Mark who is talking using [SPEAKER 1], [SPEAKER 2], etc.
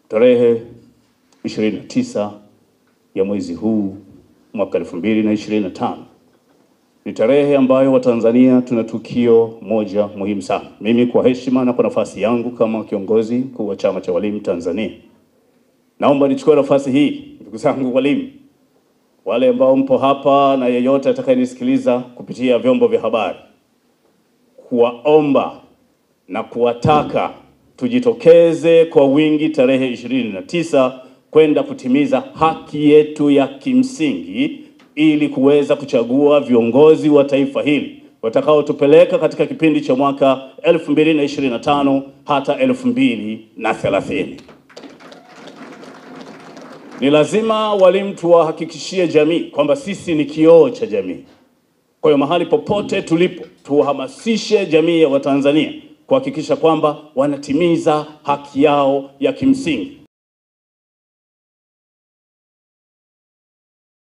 [SPEAKER 1] Tarehe 29 ya mwezi huu mwaka 2025 ni tarehe ambayo Watanzania tuna tukio moja muhimu sana. Mimi kwa heshima na kwa nafasi yangu kama kiongozi mkuu wa Chama cha Walimu Tanzania, naomba nichukue nafasi hii, ndugu zangu walimu, wale ambao mpo hapa na yeyote atakayenisikiliza kupitia vyombo vya habari, kuwaomba na kuwataka tujitokeze kwa wingi tarehe 29 kwenda kutimiza haki yetu ya kimsingi ili kuweza kuchagua viongozi wa taifa hili watakaotupeleka katika kipindi cha mwaka 2025 hata 2030. Ni lazima walimu tuwahakikishie jamii kwamba sisi ni kioo cha jamii. Kwa hiyo mahali popote tulipo, tuhamasishe jamii ya Watanzania kuhakikisha kwamba wanatimiza haki yao ya kimsingi.